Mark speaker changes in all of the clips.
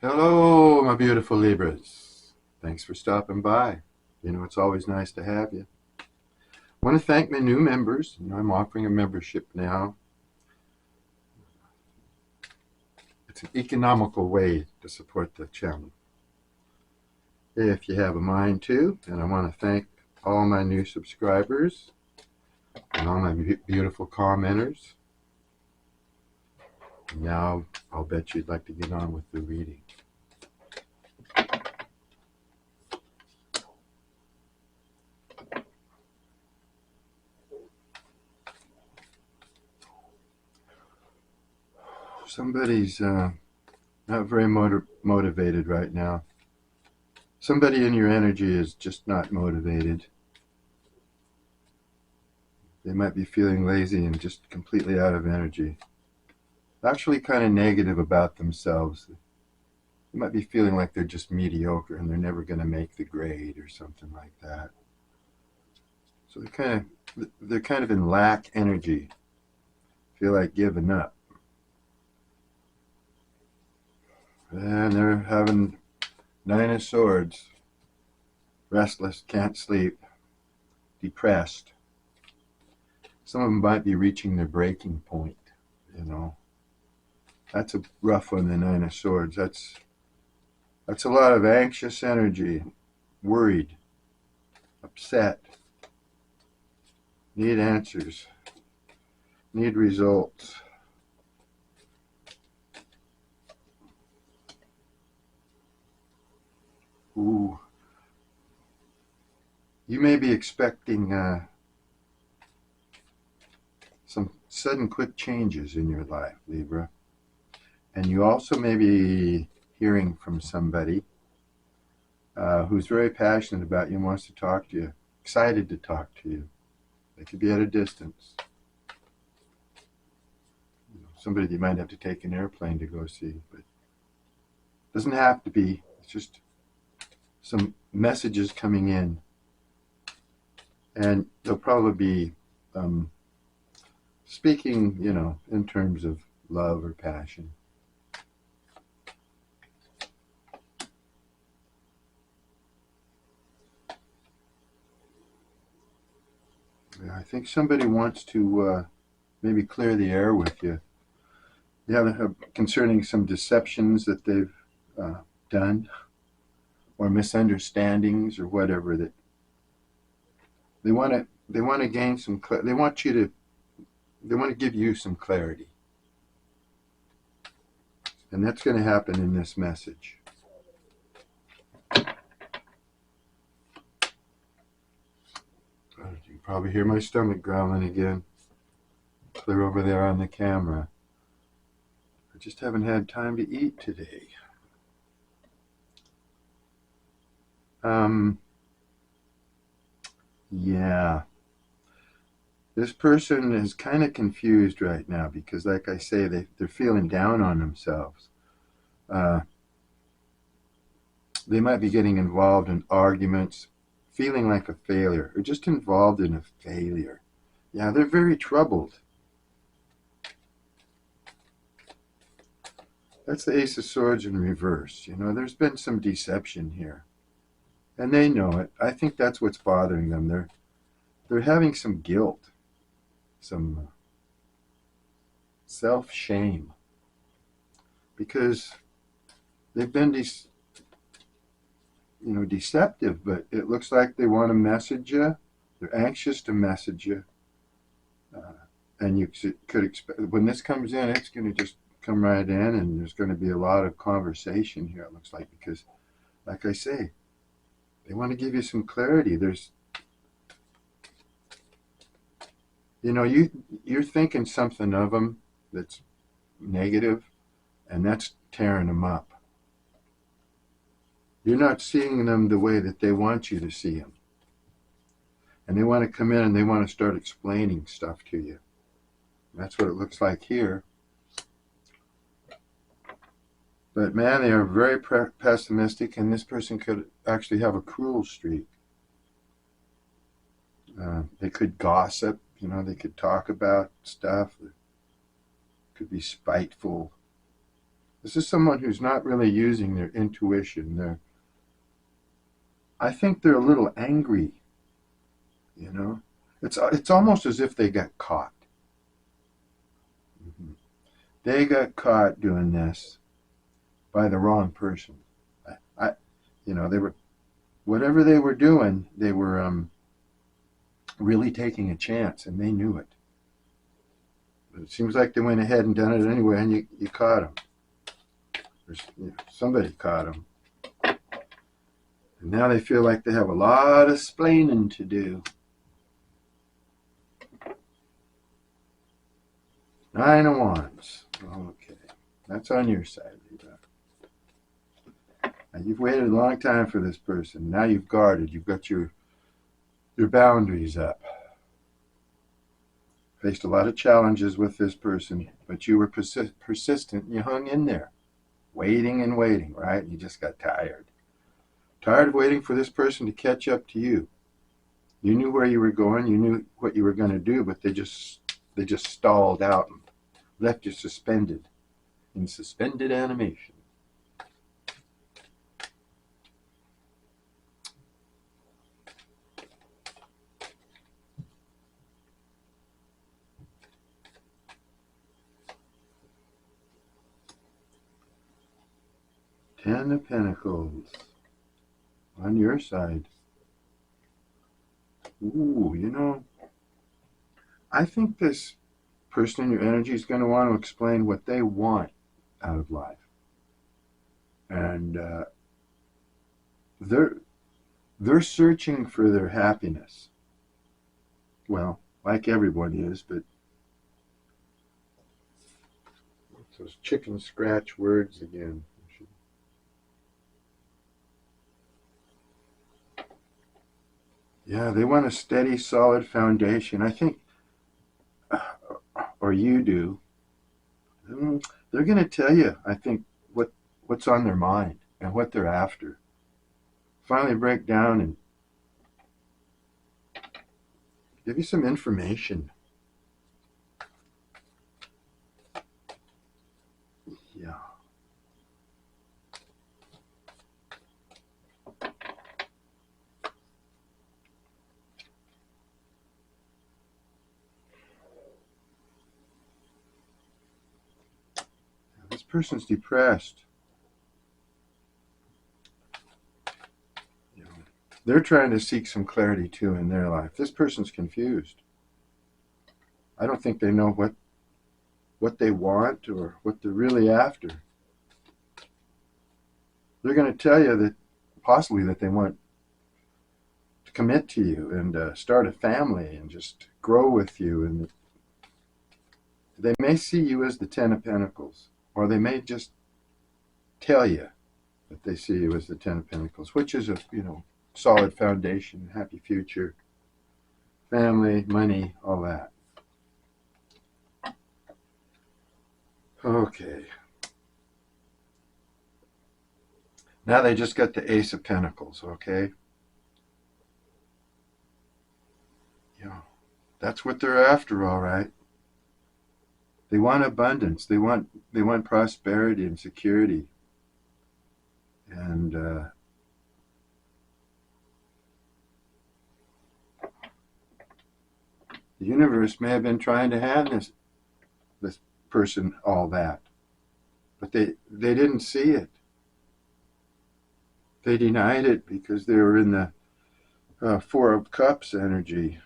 Speaker 1: Hello, my beautiful Libras. Thanks for stopping by. It's always nice to have you. I want to thank my new members. I'm offering a membership now. It's an economical way to support the channel. If you have a mind to, and I want to thank all my new subscribers and all my beautiful commenters. Now, I'll bet you'd like to get on with the reading. Somebody's not very motivated right now. Somebody in your energy is just not motivated. They might be feeling lazy and just completely out of energy. Actually kind of negative about themselves. They might be feeling like they're just mediocre and they're never going to make the grade or something like that. So they're kind of in lack energy. Feel like giving up. And they're having Nine of Swords. Restless, can't sleep, depressed. Some of them might be reaching their breaking point, you know. That's a rough one, the Nine of Swords. That's a lot of anxious energy, worried, upset, need answers, need results. Ooh. You may be expecting some sudden quick changes in your life, Libra. And you also may be hearing from somebody who's very passionate about you and wants to talk to you, excited to talk to you. They could be at a distance. Somebody that you might have to take an airplane to go see, but it doesn't have to be. It's just some messages coming in. And they'll probably be speaking, in terms of love or passion. I think somebody wants to maybe clear the air with you. Yeah, concerning some deceptions that they've done, or misunderstandings, or whatever. That they want to gain some. They want to give you some clarity, and that's going to happen in this message. You can probably hear my stomach growling again. Clear over there on the camera. I just haven't had time to eat today. Yeah. This person is kind of confused right now because, like I say, they're feeling down on themselves. Uh, they might be getting involved in arguments, feeling like a failure, or just involved in a failure. Yeah, they're very troubled. That's the Ace of Swords in reverse. There's been some deception here, and they know it. I think that's what's bothering them. They're having some guilt, some self-shame, because they've been deceptive, but it looks like they want to message you. They're anxious to message you. And you could expect, when this comes in, it's going to just come right in, and there's going to be a lot of conversation here, it looks like, because, like I say, they want to give you some clarity. You're thinking something of them that's negative, and that's tearing them up. You're not seeing them the way that they want you to see them. And they want to come in and they want to start explaining stuff to you. That's what it looks like here. But man, they are very pessimistic, and this person could actually have a cruel streak. They could gossip, they could talk about stuff. It could be spiteful. This is someone who's not really using their intuition. I think they're a little angry, you know. It's almost as if they got caught. Mhm. They got caught doing this by the wrong person. I they were, whatever they were doing, they were really taking a chance, and they knew it. But it seems like they went ahead and done it anyway, and you caught them. Somebody caught them. And now they feel like they have a lot of splaining to do. 9 of Wands. Okay. That's on your side, Libra. Now, you've waited a long time for this person. Now you've guarded. You've got your boundaries up. Faced a lot of challenges with this person, but you were persistent. And you hung in there, waiting and waiting, right? You just got tired. Tired of waiting for this person to catch up to you. You knew where you were going. You knew what you were going to do, but they just stalled out and left you suspended in suspended animation. Ten of Pentacles on your side. Ooh, I think this person in your energy is going to want to explain what they want out of life. And they're searching for their happiness. Well, like everyone is, but those chicken scratch words again. Yeah, they want a steady, solid foundation. I think, or you do. They're going to tell you, I think, what's on their mind and what they're after. Finally break down and give you some information. Yeah. This person's depressed. They're trying to seek some clarity too in their life. This person's confused. I don't think they know what they want or what they're really after. They're going to tell you that possibly that they want to commit to you and start a family and just grow with you. And they may see you as the Ten of Pentacles, or they may just tell you that they see you as the Ten of Pentacles, which is a solid foundation, happy future, family, money, all that. Okay. Now they just got the Ace of Pentacles, okay? Yeah. That's what they're after, all right. They want abundance. They want prosperity and security. And the universe may have been trying to hand this person all that, but they didn't see it. They denied it because they were in the Four of Cups energy.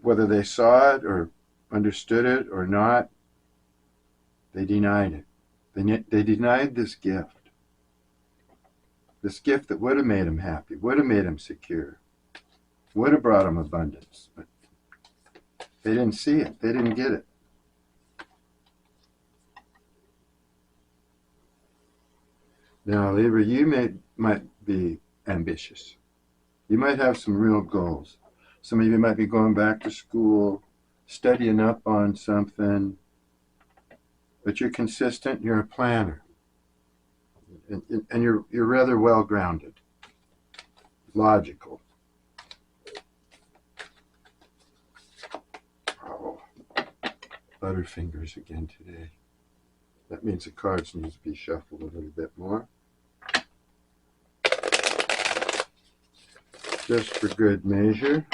Speaker 1: Whether they saw it or understood it or not, they denied it. They denied this gift that would have made them happy, would have made them secure, would have brought them abundance. But they didn't see it. They didn't get it. Now, Libra, you might be ambitious. You might have some real goals. Some of you might be going back to school, studying up on something, but you're consistent. You're a planner, and you're rather well grounded, logical. Oh, butterfingers again today. That means the cards need to be shuffled a little bit more. Just for good measure.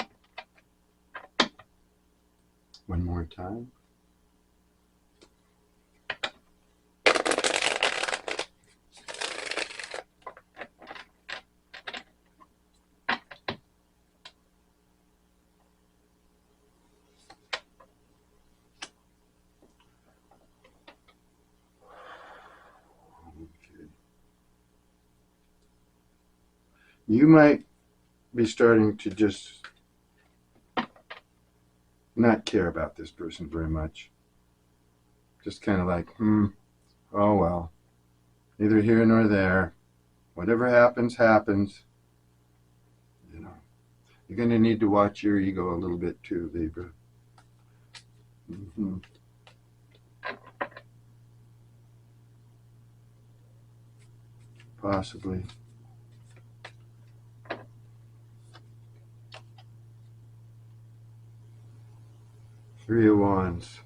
Speaker 1: One more time. Okay. You might be starting to just not care about this person very much. Just kind of like, oh well, neither here nor there. Whatever happens, happens. You know, you're going to need to watch your ego a little bit too, Libra. Possibly. Three of Wands.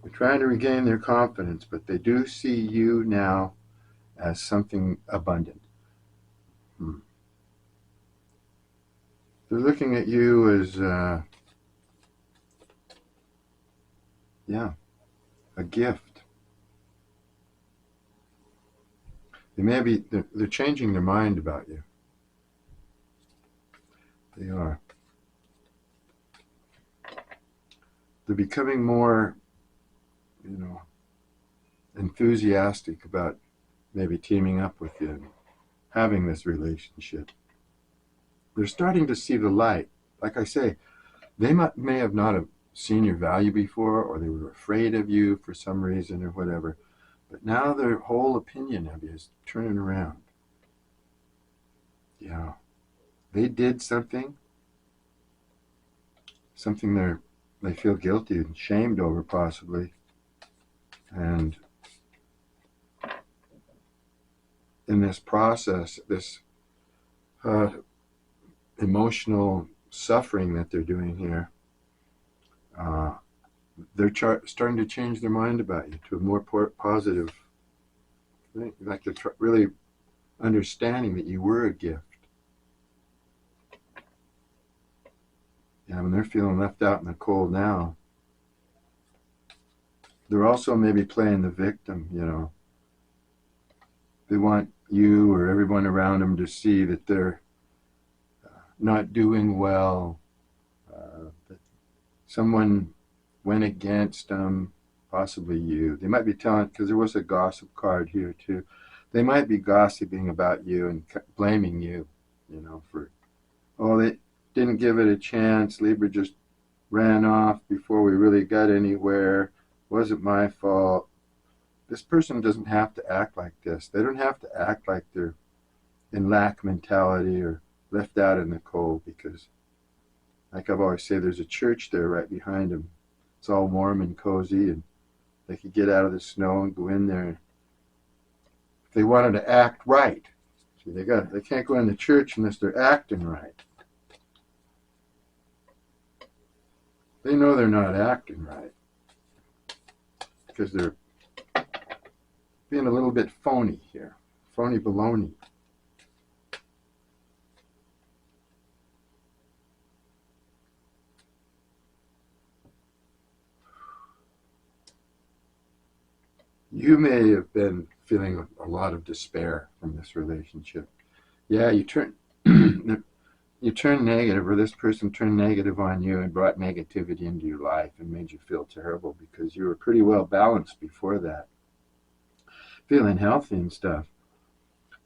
Speaker 1: They're trying to regain their confidence, but they do see you now as something abundant. They're looking at you as, a gift. They're changing their mind about you. They are. They're becoming more, enthusiastic about maybe teaming up with you and having this relationship. They're starting to see the light. Like I say, they may have not have seen your value before, or they were afraid of you for some reason or whatever. But now their whole opinion of you is turning around. Yeah. They did something they feel guilty and shamed over possibly. And in this process, this emotional suffering that they're doing here, they're starting to change their mind about you to a more positive thing. Like they're really understanding that you were a gift. Yeah, when they're feeling left out in the cold now, they're also maybe playing the victim, They want you or everyone around them to see that they're not doing well, that someone went against them, possibly you. They might be telling, because there was a gossip card here too, they might be gossiping about you and blaming you, for, they didn't give it a chance. Libra just ran off before we really got anywhere. Wasn't my fault. This person doesn't have to act like this. They don't have to act like they're in lack mentality or left out in the cold, because, like I've always said, there's a church there right behind them. It's all warm and cozy, and they could get out of the snow and go in there. If they wanted to act right, see, they can't go in the church unless they're acting right. They know they're not acting right because they're being a little bit phony here. Phony baloney. You may have been feeling a lot of despair from this relationship. Yeah, you turn negative, or this person turned negative on you and brought negativity into your life and made you feel terrible, because you were pretty well balanced before that, feeling healthy and stuff.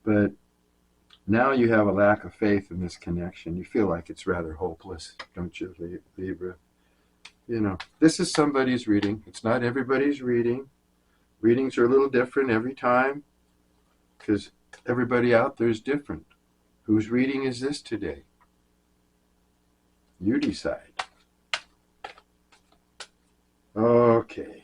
Speaker 1: But now you have a lack of faith in this connection. You feel like it's rather hopeless, don't you, Libra? This is somebody's reading. It's not everybody's reading. Readings are a little different every time because everybody out there is different. Whose reading is this today? You decide. Okay.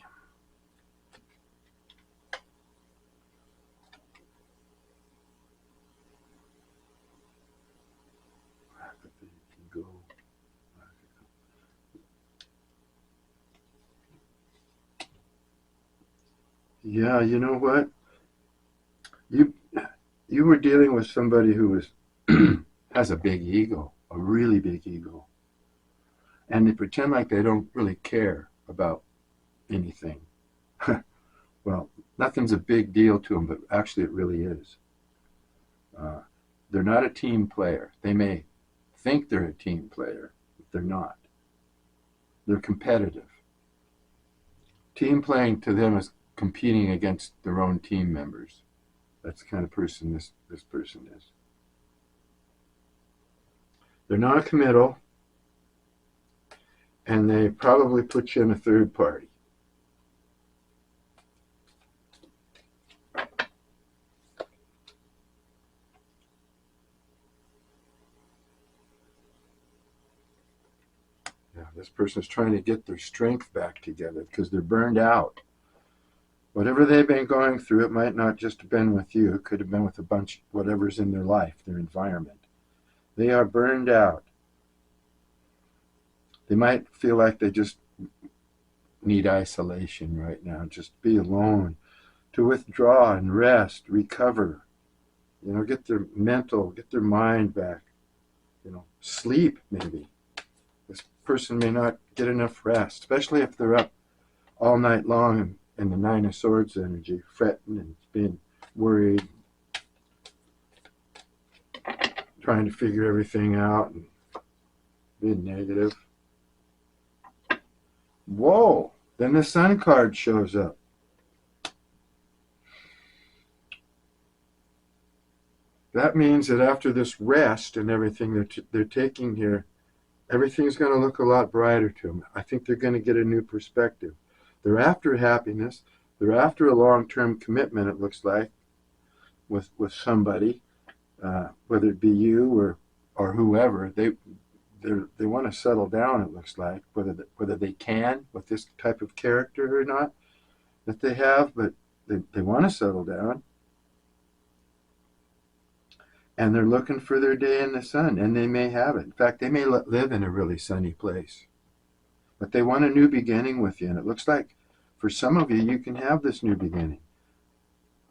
Speaker 1: Yeah, you know what? You you were dealing with somebody who was has a big ego, a really big ego, and they pretend like they don't really care about anything. Well, nothing's a big deal to them, but actually it really is. Uh, they're not a team player. They may think they're a team player, but they're not. They're competitive. Team playing to them is competing against their own team members. That's the kind of person this person is. They're non-committal, and they probably put you in a third party. Yeah, this person is trying to get their strength back together because they're burned out. Whatever they've been going through, it might not just have been with you. It could have been with a bunch, whatever's in their life, their environment. They are burned out. They might feel like they just need isolation right now, just be alone, to withdraw and rest, recover, get their mind back, sleep maybe. This person may not get enough rest, especially if they're up all night long in the Nine of Swords energy, fretting and being worried, trying to figure everything out and being negative. Whoa! Then the Sun card shows up. That means that after this rest and everything they're taking here, everything's going to look a lot brighter to them. I think they're going to get a new perspective. They're after happiness. They're after a long-term commitment, it looks like, with somebody, whether it be you or whoever. They want to settle down, it looks like, whether they can with this type of character or not that they have, but they want to settle down. And they're looking for their day in the sun, and they may have it. In fact, they may live in a really sunny place. But they want a new beginning with you, and it looks like for some of you, you can have this new beginning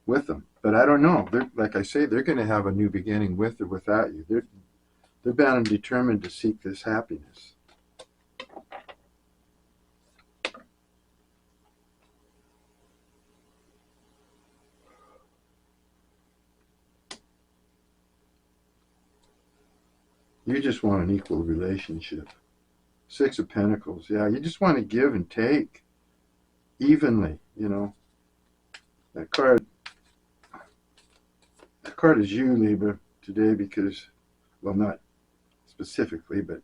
Speaker 1: with them. But I don't know. Like I say, they're going to have a new beginning with or without you. They're bound and determined to seek this happiness. You just want an equal relationship. Six of Pentacles. Yeah, you just want to give and take evenly, That card is you, Libra, today because, well, not specifically, but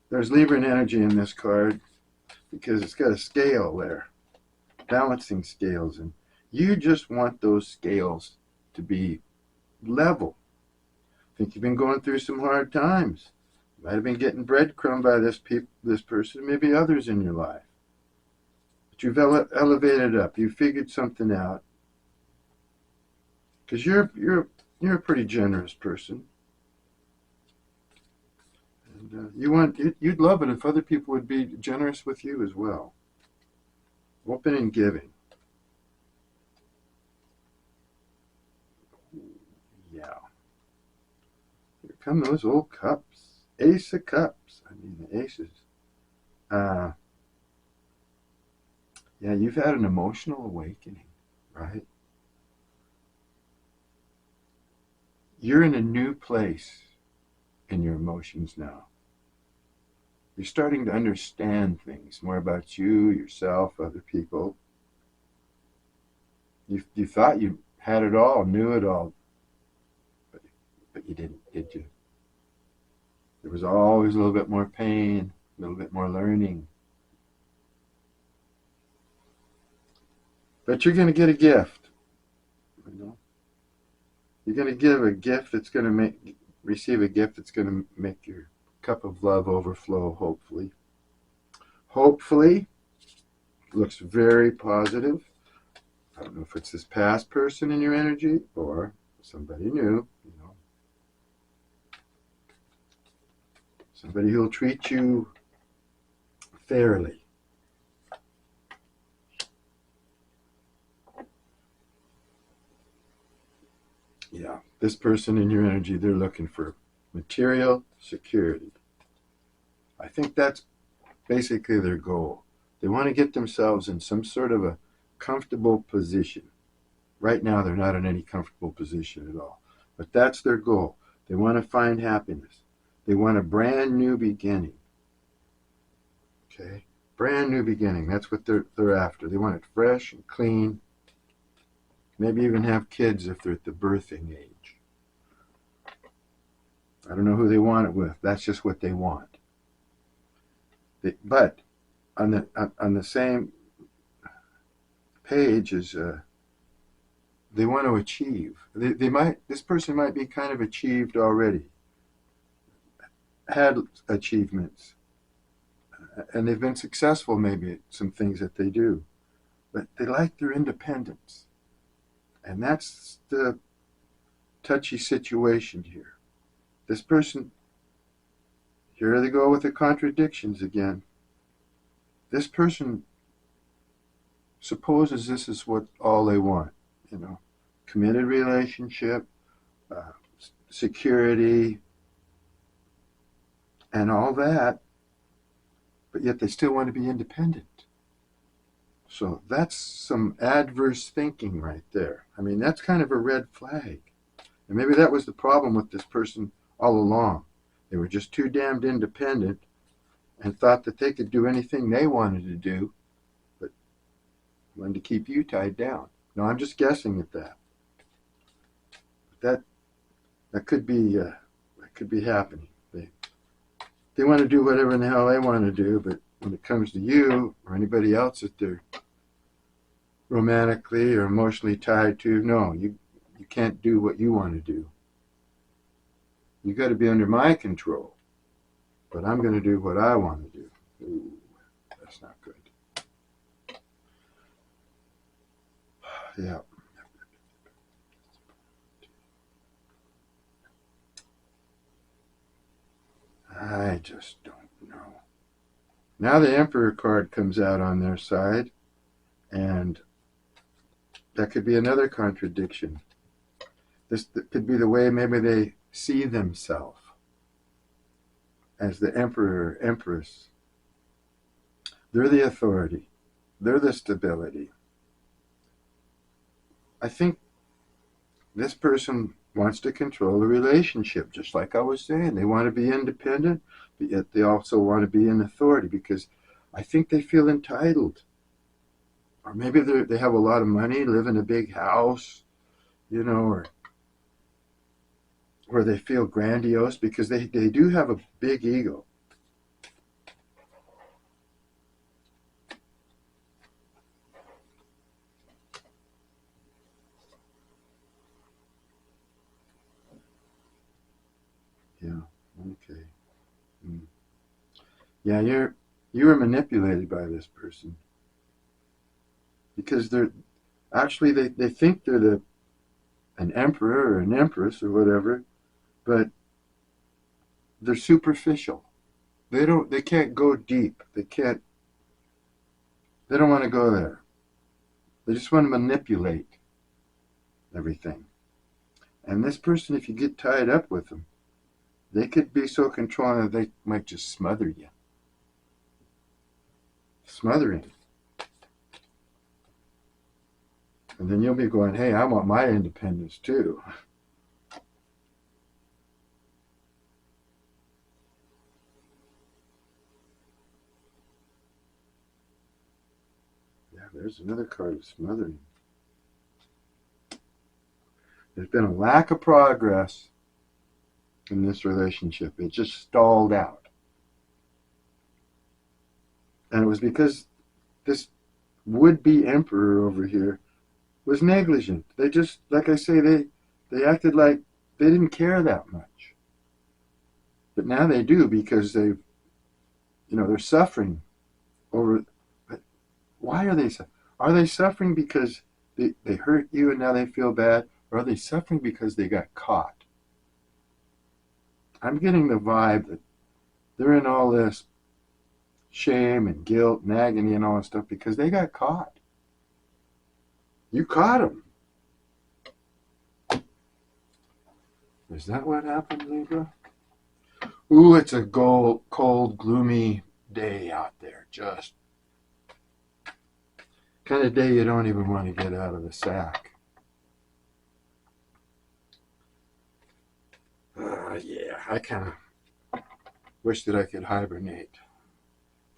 Speaker 1: there's Libran energy in this card because it's got a scale there, balancing scales, and you just want those scales to be level. I think you've been going through some hard times. You might have been getting breadcrumbed by this person, maybe others in your life. But you've elevated up. You figured something out. Because you're a pretty generous person. And you'd love it if other people would be generous with you as well. Open and giving. Yeah. Here come those old cups. Ace of Cups. I mean, the aces. Yeah, you've had an emotional awakening, right? You're in a new place in your emotions now. You're starting to understand things more about you, yourself, other people. You thought you had it all, knew it all, but you didn't, did you? There was always a little bit more pain, a little bit more learning. But you're going to get a gift. You're going to give a gift that's going to receive a gift that's going to make your cup of love overflow, hopefully. Hopefully, looks very positive. I don't know if it's this past person in your energy or somebody new, somebody who'll treat you fairly. Yeah, this person in your energy, they're looking for material security. I think that's basically their goal. They want to get themselves in some sort of a comfortable position. Right now, they're not in any comfortable position at all. But that's their goal. They want to find happiness. They want a brand new beginning. Okay? Brand new beginning. That's what they're after. They want it fresh and clean. Maybe even have kids if they're at the birthing age. I don't know who they want it with. That's just what they want. But on the same page as they want to achieve. This person might be kind of achieved already, had achievements, and they've been successful maybe at some things that they do, but they like their independence, and that's the touchy situation here. This person, here they go with the contradictions again. This person supposes this is what all they want, committed relationship, security, and all that, but yet they still want to be independent. So that's some adverse thinking right there. I mean, that's kind of a red flag. And maybe that was the problem with this person all along. They were just too damned independent and thought that they could do anything they wanted to do, but wanted to keep you tied down. No, I'm just guessing at that. That could be happening. They want to do whatever in the hell they want to do, but when it comes to you or anybody else that they're romantically or emotionally tied to, no, you can't do what you want to do. You got to be under my control, but I'm going to do what I want to do. Ooh, that's not good. Yeah. I just don't know. Now the Emperor card comes out on their side, and that could be another contradiction. This could be the way maybe they see themselves as the Emperor or Empress. They're the authority. They're the stability. I think this person wants to control the relationship, just like I was saying. They want to be independent, but yet they also want to be in authority because I think they feel entitled. Or maybe they have a lot of money, live in a big house, or where they feel grandiose because they do have a big ego. Yeah, okay. Yeah, you were manipulated by this person because they think they're an emperor or an empress or whatever, but they're superficial. They can't go deep. They don't want to go there. They just want to manipulate everything. And this person, if you get tied up with them, they could be so controlling that they might just smother you. Smothering. And then you'll be going, hey, I want my independence too. Yeah, there's another card of smothering. There's been a lack of progress in this relationship. It just stalled out. And it was because this would-be emperor over here was negligent. They just, like I say, they acted like they didn't care that much. But now they do because they're suffering over. Why are they suffering? Are they suffering because they hurt you and now they feel bad? Or are they suffering because they got caught? I'm getting the vibe that they're in all this shame and guilt and agony and all that stuff because they got caught. You caught them. Is that what happened, Libra? Ooh, it's a cold, gloomy day out there. Just kind of day you don't even want to get out of the sack. Yeah, I kind of wish that I could hibernate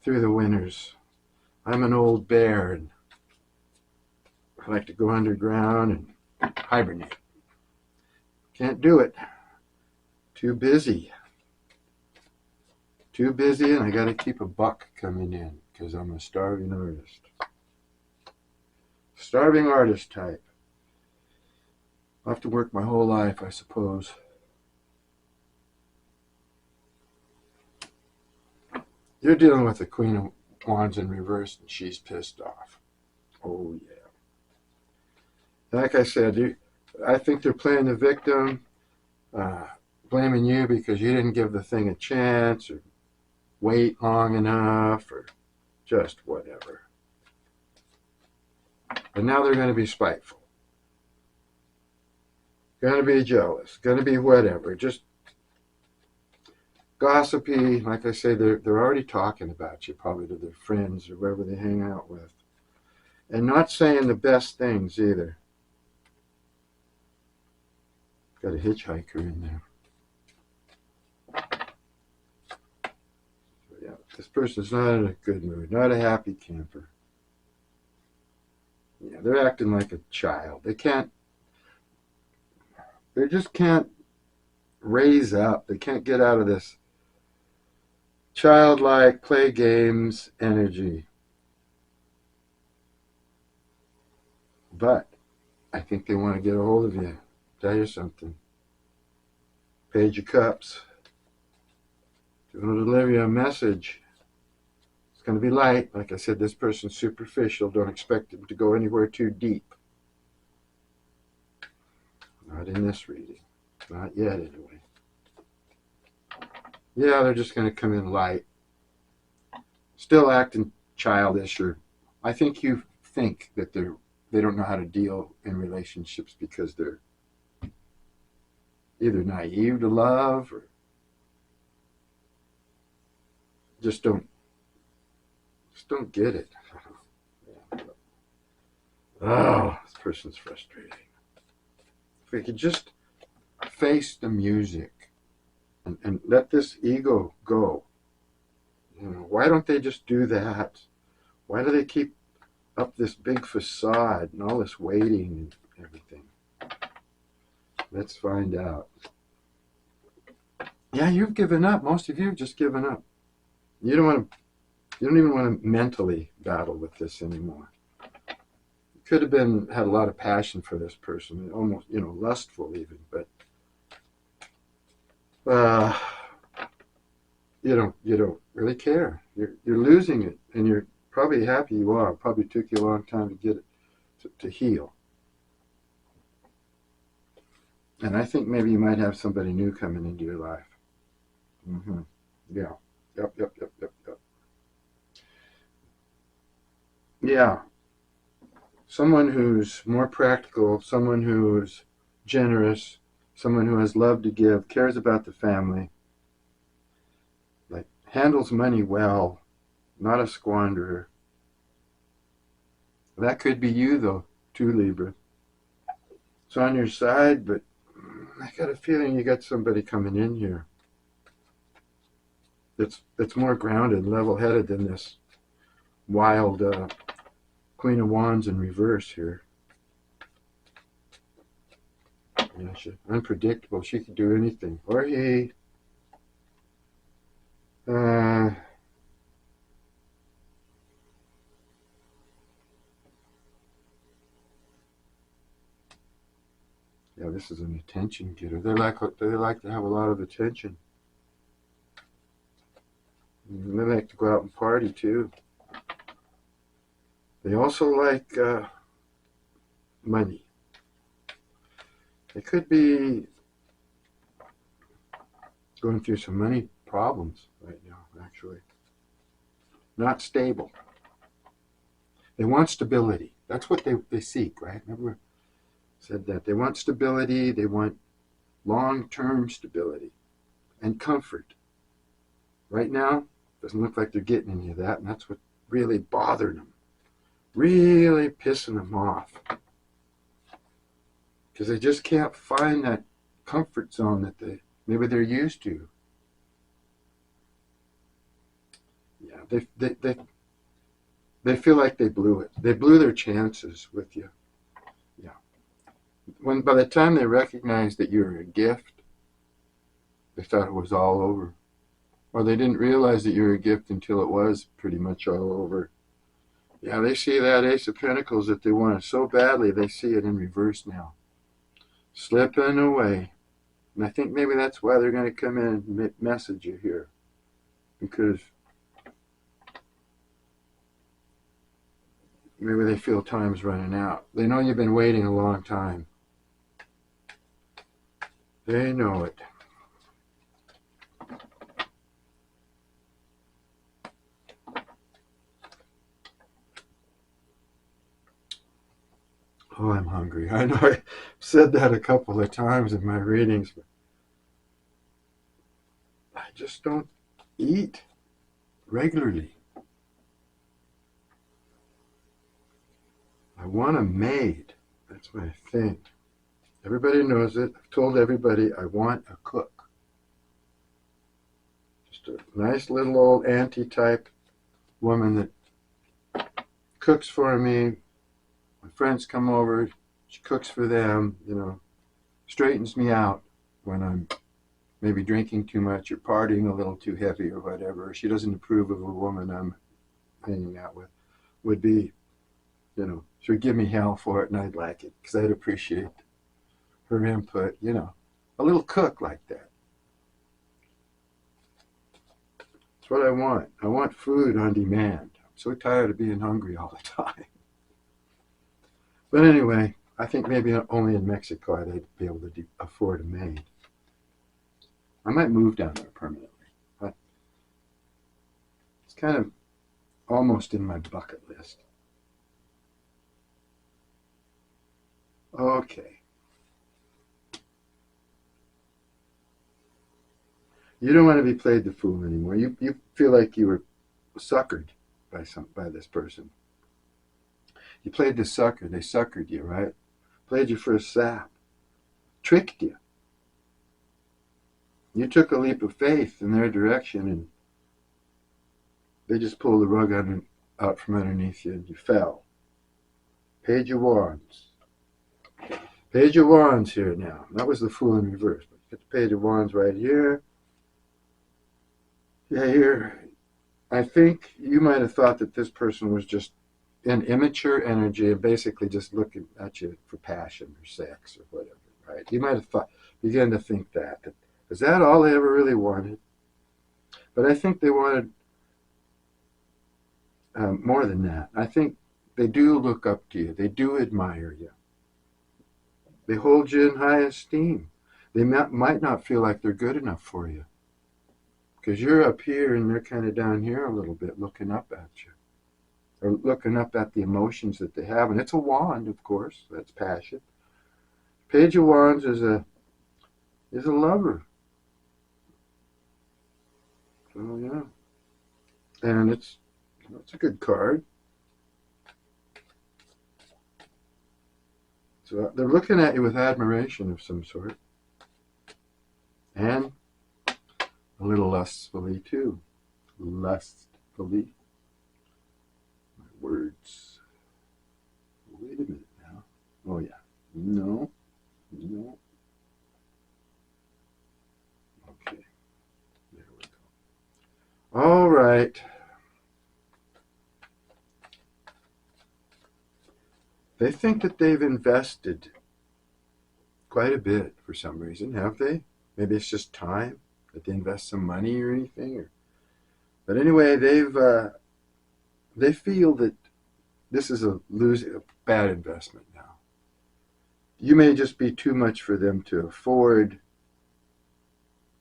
Speaker 1: through the winters. I'm an old bear and I like to go underground and hibernate. Can't do it. Too busy. Too busy, and I got to keep a buck coming in because I'm a starving artist. Starving artist type. I'll have to work my whole life, I suppose. You're dealing with the Queen of Wands in reverse, and she's pissed off. Oh, yeah. Like I said, I think they're playing the victim, blaming you because you didn't give the thing a chance or wait long enough or just whatever. And now they're going to be spiteful. Going to be jealous. Going to be whatever. Just gossipy. Like I say, they're already talking about you, probably to their friends or whoever they hang out with. And not saying the best things either. Got a hitchhiker in there. So yeah, this person's not in a good mood. Not a happy camper. Yeah, they're acting like a child. They just can't raise up. They can't get out of this childlike play games energy. But I think they want to get a hold of you. Tell you something. Page of Cups. They're going to deliver you a message. It's going to be light. Like I said, this person's superficial. Don't expect them to go anywhere too deep. Not in this reading. Not yet, anyway. Yeah, they're just going to come in light. Still acting childish, or I think you think that they don't know how to deal in relationships because they're either naive to love or just don't get it. Oh, this person's frustrating. If we could just face the music and let this ego go. You know, why don't they just do that? Why do they keep up this big facade and all this waiting and everything? Let's find out. Yeah, you've given up. Most of you have just given up. You don't even want to mentally battle with this anymore. You could have had a lot of passion for this person, almost, lustful even, but you don't really care. You're losing it, and you're probably happy you are. It probably took you a long time to get it to heal. And I think maybe you might have somebody new coming into your life. Mm-hmm. Yeah. Yep. Yeah. Someone who's more practical, someone who's generous, someone who has love to give, cares about the family, like handles money well, not a squanderer. That could be you, though, too, Libra. It's on your side, but I got a feeling you got somebody coming in here that's more grounded, level-headed than this wild Queen of Wands in reverse here. Yeah, she's unpredictable. She could do anything. Or he. Yeah, this is an attention getter. They like to have a lot of attention. They like to go out and party too. They also like money. They could be going through some money problems right now, actually. Not stable. They want stability. That's what they seek, right? Remember I said that. They want stability. They want long-term stability and comfort. Right now, doesn't look like they're getting any of that, and that's what really bothered them, really pissing them off, because they just can't find that comfort zone that maybe they're used to. Yeah, they feel like they blew it. They blew their chances with you. Yeah. By the time they recognized that you were a gift, they thought it was all over. Or they didn't realize that you were a gift until it was pretty much all over. Yeah, they see that Ace of Pentacles that they wanted so badly, they see it in reverse now. Slipping away. And I think maybe that's why they're going to come in and message you here. Because maybe they feel time's running out. They know you've been waiting a long time. They know it. Oh, I'm hungry. I know I said that a couple of times in my readings, but I just don't eat regularly. I want a maid. That's my thing. Everybody knows it. I've told everybody I want a cook. Just a nice little old auntie type woman that cooks for me. My friends come over, she cooks for them, straightens me out when I'm maybe drinking too much or partying a little too heavy or whatever. She doesn't approve of a woman I'm hanging out with. Would be, she would give me hell for it, and I'd like it because I'd appreciate her input, a little cook like that. That's what I want. I want food on demand. I'm so tired of being hungry all the time. But anyway, I think maybe only in Mexico I'd be able to afford a maid. I might move down there permanently. But it's kind of almost in my bucket list. Okay. You don't want to be played the fool anymore. You feel like you were suckered by this person. You played the sucker. They suckered you, right? Played you for a sap. Tricked you. You took a leap of faith in their direction, and they just pulled the rug out from underneath you, and you fell. Page of Wands. Page of Wands here now. That was the Fool in reverse. But you get the Page of Wands right here. Yeah, here. I think you might have thought that this person was just an immature energy and basically just looking at you for passion or sex or whatever, right? You might have began to think that. Is that all they ever really wanted? But I think they wanted more than that. I think they do look up to you. They do admire you. They hold you in high esteem. They might not feel like they're good enough for you because you're up here and they're kind of down here a little bit looking up at you. Or looking up at the emotions that they have. And it's a wand, of course. That's passion. Page of Wands is a lover. So, yeah. And it's a good card. So they're looking at you with admiration of some sort. And a little lustfully, too. Lustfully. Words. Wait a minute now. Oh, yeah. No. Okay. There we go. All right. They think that they've invested quite a bit for some reason, have they? Maybe it's just time that they invest some money or anything. But anyway, they feel that this is a bad investment now. You may just be too much for them to afford,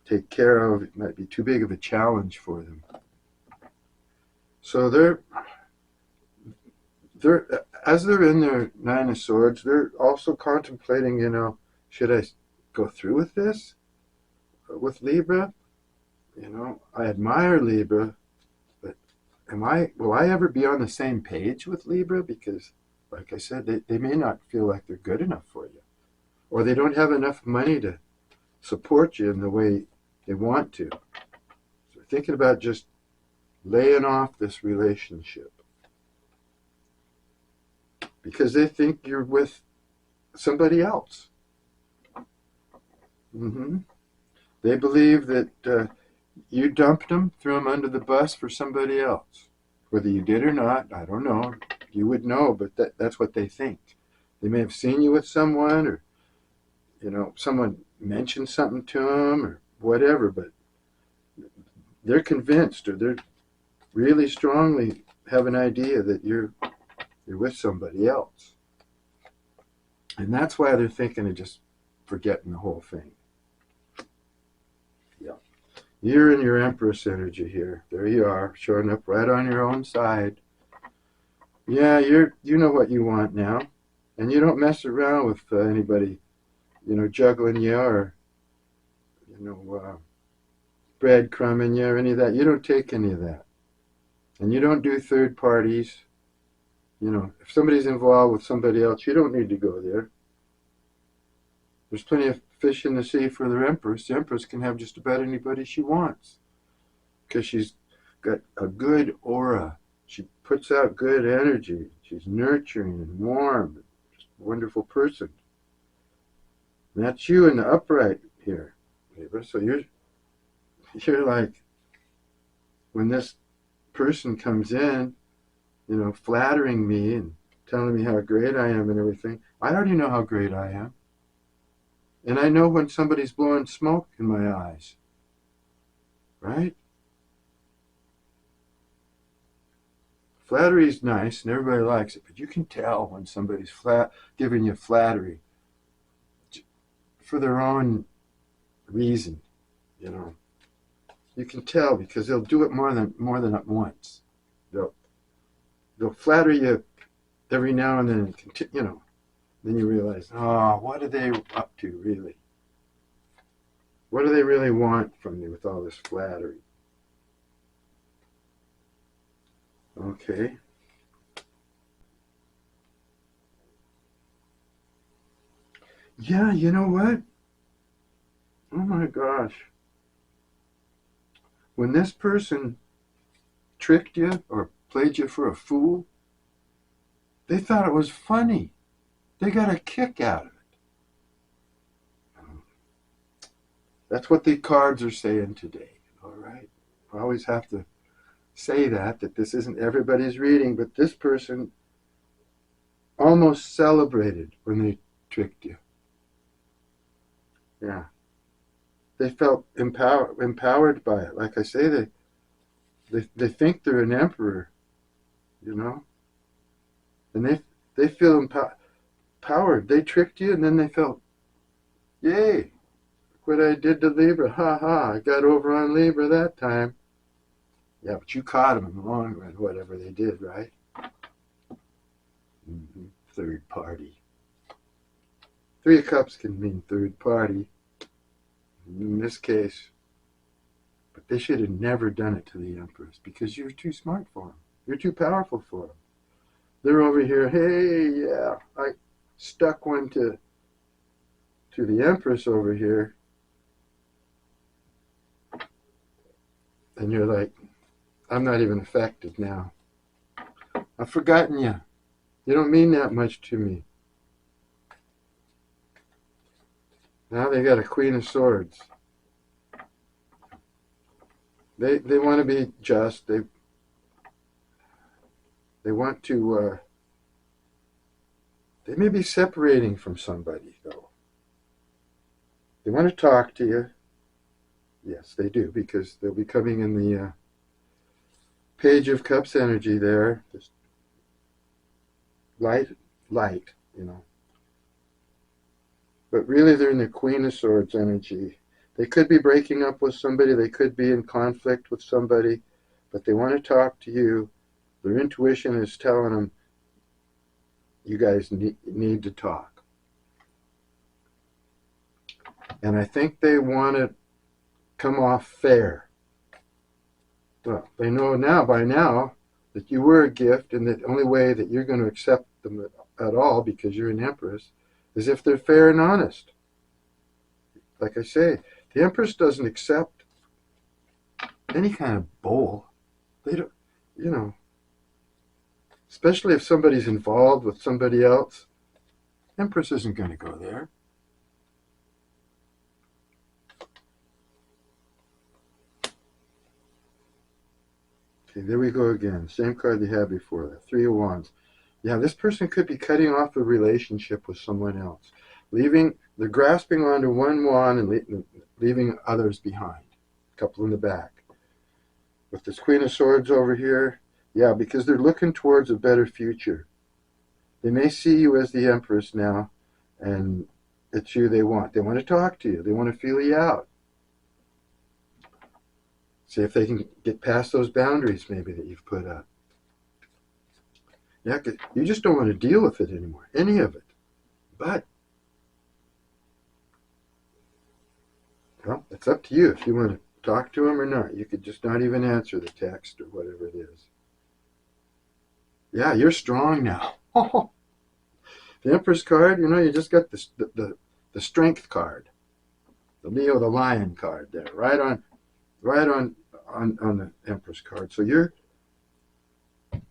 Speaker 1: take care of. It might be too big of a challenge for them. So they're as they're in their Nine of Swords, they're also contemplating, should I go through with this, with Libra. You know, I admire Libra, but will I ever be on the same page with Libra? Because, like I said, they may not feel like they're good enough for you, or they don't have enough money to support you in the way they want to. So thinking about just laying off this relationship because they think you're with somebody else. They believe that you dumped them, threw them under the bus for somebody else. Whether you did or not, I don't know. You would know, but that's what they think. They may have seen you with someone, or someone mentioned something to them, or whatever, but they're convinced, or they're really strongly have an idea that you're with somebody else. And that's why they're thinking of just forgetting the whole thing. Yeah. You're in your Empress energy here. There you are, showing up right on your own side. Yeah, you know what you want now. And you don't mess around with anybody, juggling you or, breadcrumbing you or any of that. You don't take any of that. And you don't do third parties. If somebody's involved with somebody else, you don't need to go there. There's plenty of fish in the sea for the Empress. The Empress can have just about anybody she wants because she's got a good aura. She puts out good energy. She's nurturing and warm. Just a wonderful person. And that's you in the upright here, Libra. So you're like, when this person comes in, flattering me and telling me how great I am and everything, I already know how great I am. And I know when somebody's blowing smoke in my eyes. Right? Flattery's nice and everybody likes it, but you can tell when somebody's giving you flattery for their own reason, You can tell because they'll do it more than once. They'll flatter you every now and then, then you realize, what are they up to, really? What do they really want from me with all this flattery? Okay. Yeah, you know what? Oh my gosh. When this person tricked you or played you for a fool, they thought it was funny. They got a kick out of it. That's what the cards are saying today. All right? I always have to say that this isn't everybody's reading, but this person almost celebrated when they tricked you. Yeah. They felt empowered by it. Like I say, they think they're an emperor, and they feel empowered. They tricked you, and then they felt, yay, look what I did to Libra. Ha ha, I got over on Libra that time. Yeah, but you caught them in the long run, whatever they did, right? Third party. Three of Cups can mean third party. In this case, but they should have never done it to the Empress because you're too smart for them. You're too powerful for them. They're over here, hey, yeah, I stuck one to the Empress over here. And you're like, I'm not even affected now. I've forgotten you. You don't mean that much to me. Now they got a Queen of Swords. They want to be just. They want to. They may be separating from somebody though. They want to talk to you. Yes, they do, because they'll be coming in the Page of Cups energy there. Just light, But really they're in the Queen of Swords energy. They could be breaking up with somebody. They could be in conflict with somebody. But they want to talk to you. Their intuition is telling them, you guys need to talk. And I think they want to come off fair. Well, they know by now that you were a gift, and the only way that you're going to accept them at all, because you're an Empress, is if they're fair and honest. Like I say, the Empress doesn't accept any kind of bull. They don't, you know, especially if somebody's involved with somebody else. Empress isn't going to go there. Okay, there we go again. Same card they had before that. Three of Wands. Yeah, this person could be cutting off a relationship with someone else. They're grasping onto one wand and leaving others behind. A couple in the back. With this Queen of Swords over here, yeah, because they're looking towards a better future. They may see you as the Empress now, and it's you they want. They want to talk to you. They want to feel you out. See if they can get past those boundaries maybe that you've put up. Yeah, you just don't want to deal with it anymore, any of it. But, well, it's up to you if you want to talk to them or not. You could just not even answer the text or whatever it is. Yeah, you're strong now. The Empress card, you just got the Strength card. The Leo the Lion card there, right on the Empress card. So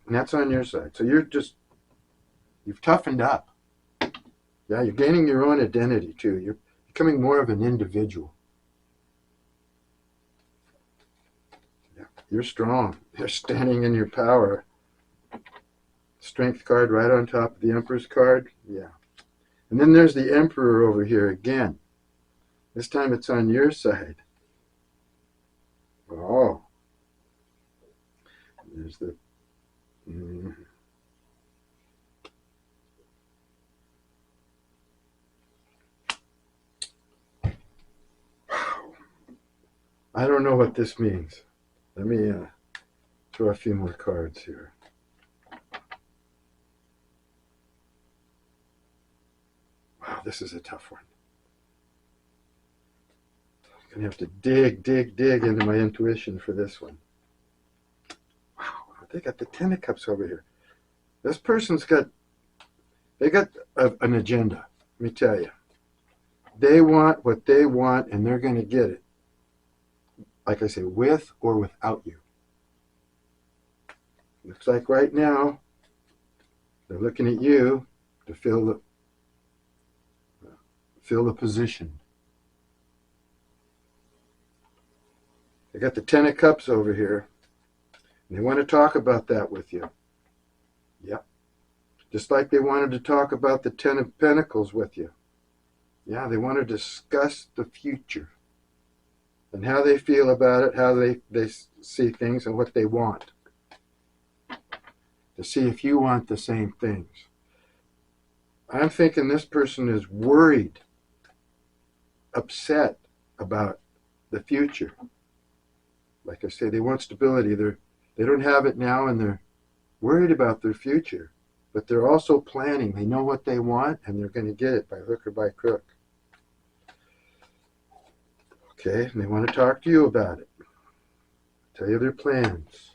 Speaker 1: and that's on your side. So you've toughened up. Yeah, you're gaining your own identity too. You're becoming more of an individual. Yeah, you're strong. You're standing in your power. Strength card right on top of the Empress card. Yeah. And then there's the Emperor over here again. This time it's on your side. Oh. There's the... I don't know what this means. Let me throw a few more cards here. Wow, this is a tough one. I'm going to have to dig into my intuition for this one. Wow, they got the Ten of Cups over here. This person's got an agenda, let me tell you. They want what they want, and they're going to get it. Like I say, with or without you. Looks like right now, they're looking at you to fill the position. They got the Ten of Cups over here, and they want to talk about that with you. Yep. Just like they wanted to talk about the Ten of Pentacles with you. Yeah, they want to discuss the future and how they feel about it, how they see things, and what they want. To see if you want the same things. I'm thinking this person is worried, upset about the future. Like I say, they want stability. They don't have it now, and they're worried about their future. But they're also planning. They know what they want, and they're going to get it by hook or by crook. Okay, and they want to talk to you about it. Tell you their plans.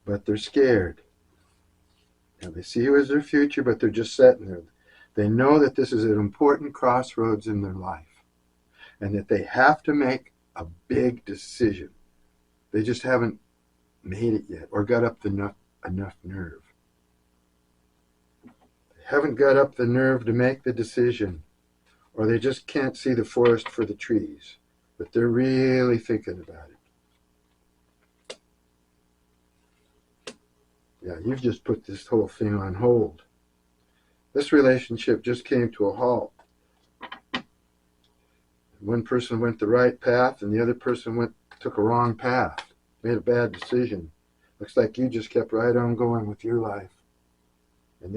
Speaker 1: But they're scared. Now, they see you as their future, but they're just sitting there. They know that this is an important crossroads in their life, and that they have to make a big decision. They just haven't made it yet, or got up enough nerve. They haven't got up the nerve to make the decision, or they just can't see the forest for the trees, but they're really thinking about it. Yeah, you've just put this whole thing on hold. This relationship just came to a halt. One person went the right path, and the other person took a wrong path, made a bad decision. Looks like you just kept right on going with your life, and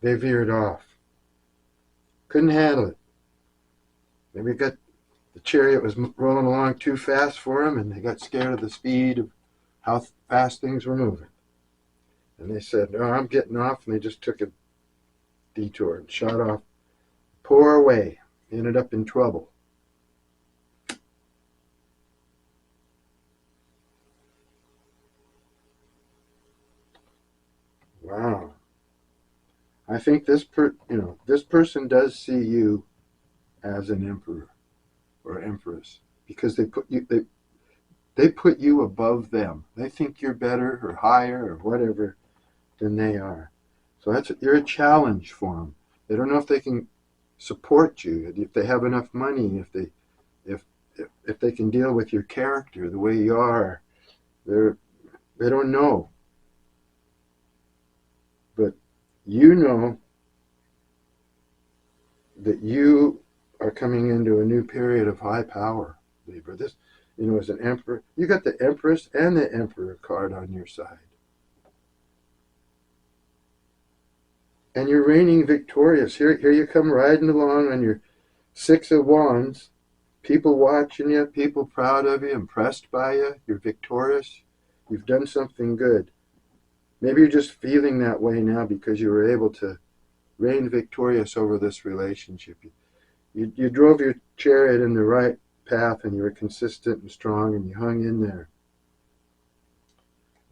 Speaker 1: they veered off. Couldn't handle it. Maybe the chariot was rolling along too fast for them, and they got scared of the speed of how fast things were moving. And they said, "No, I'm getting off," and they just took a detour and shot off Poor way. Ended up in trouble. Wow. I think this person does see you as an emperor or empress because they put you above them. They think you're better or higher or whatever than they are. So you're a challenge for them. They don't know if they can support you, if they have enough money, if they can deal with your character the way you are. They don't know. But you know that you are coming into a new period of high power, Libra. This, as an emperor, you got the Empress and the Emperor card on your side. And you're reigning victorious. Here you come riding along on your Six of Wands. People watching you, people proud of you, impressed by you. You're victorious. You've done something good. Maybe you're just feeling that way now because you were able to reign victorious over this relationship. You drove your chariot in the right path and you were consistent and strong and you hung in there.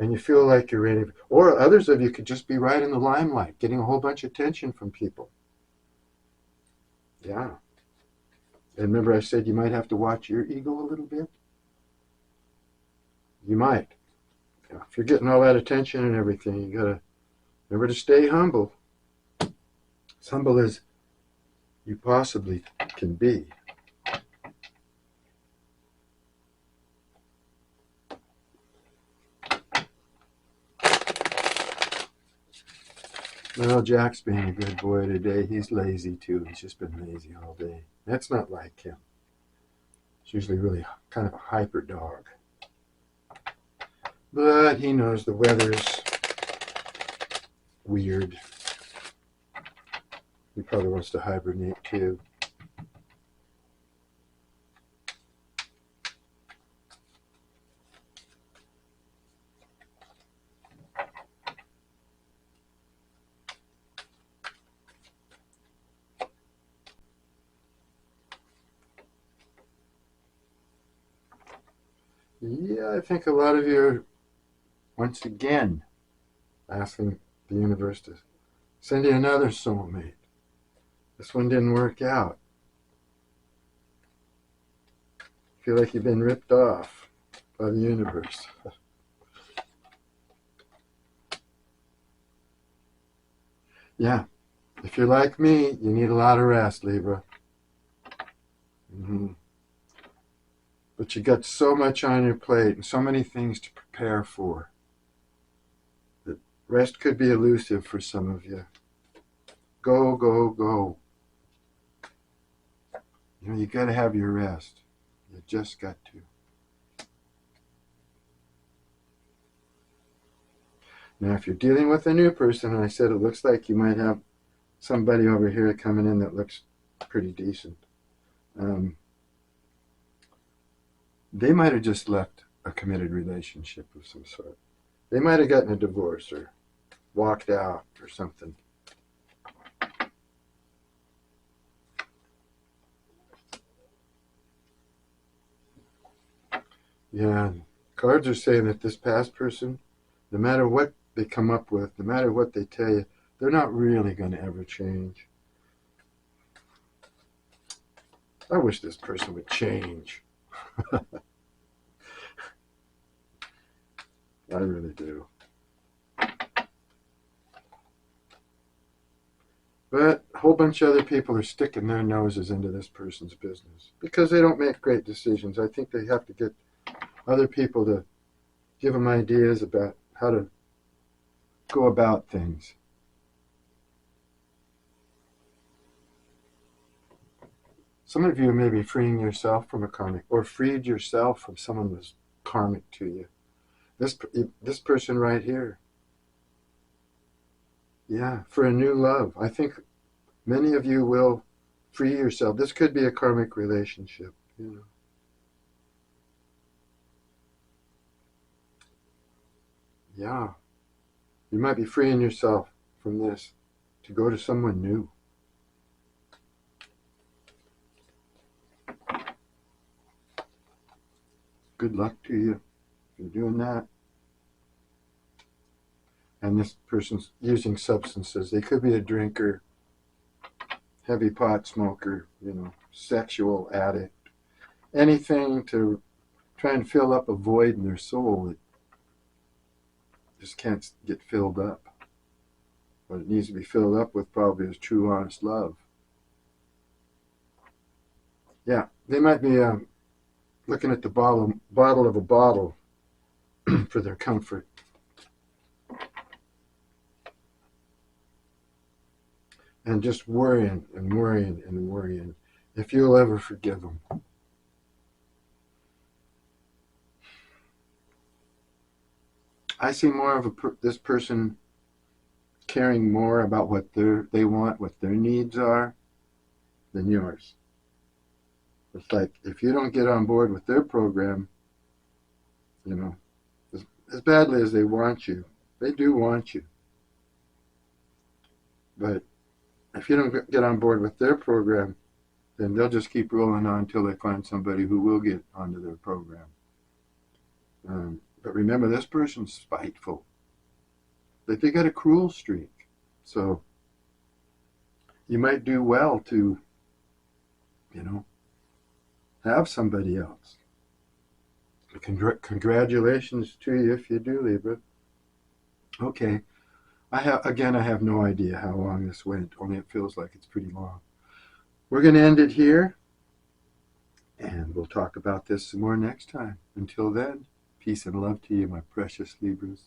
Speaker 1: And you feel like you're ready. Or others of you could just be right in the limelight, getting a whole bunch of attention from people. Yeah. And remember I said you might have to watch your ego a little bit? You might. Yeah. If you're getting all that attention and everything, you got to remember to stay humble. As humble as you possibly can be. Well, Jack's being a good boy today. He's lazy too. He's just been lazy all day. That's not like him. He's usually really kind of a hyper dog. But he knows the weather's weird. He probably wants to hibernate too. Yeah, I think a lot of you are once again asking the universe to send you another soulmate. This one didn't work out. Feel like you've been ripped off by the universe. Yeah, if you're like me, you need a lot of rest, Libra. Mm-hmm. But you got so much on your plate and so many things to prepare for that rest could be elusive for some of you. Go, go, go. You got to have your rest. You just got to. Now, if you're dealing with a new person, and I said it looks like you might have somebody over here coming in that looks pretty decent. They might have just left a committed relationship of some sort. They might have gotten a divorce or walked out or something. Yeah, cards are saying that this past person, no matter what they come up with, no matter what they tell you, they're not really going to ever change. I wish this person would change. I really do. But a whole bunch of other people are sticking their noses into this person's business because they don't make great decisions. I think they have to get other people to give them ideas about how to go about things. Some of you may be freeing yourself from a karmic or freed yourself from someone who's karmic to you. This person right here. Yeah, for a new love. I think many of you will free yourself. This could be a karmic relationship, Yeah. You might be freeing yourself from this to go to someone new. Good luck to you if you're doing that. And this person's using substances. They could be a drinker, heavy pot smoker, sexual addict. Anything to try and fill up a void in their soul that just can't get filled up. What it needs to be filled up with probably is true, honest love. Yeah, they might be looking at the bottle of a bottle for their comfort. And just worrying and worrying and worrying if you'll ever forgive them. I see more of this person caring more about what they want, what their needs are, than yours. It's like if you don't get on board with their program, as badly as they want you, they do want you. But if you don't get on board with their program, then they'll just keep rolling on until they find somebody who will get onto their program. But remember, this person's spiteful. They got a cruel streak. So you might do well to, have somebody else. Congratulations to you if you do, Libra. Okay. I have no idea how long this went, only it feels like it's pretty long. We're going to end it here, and we'll talk about this some more next time. Until then, peace and love to you, my precious Libras.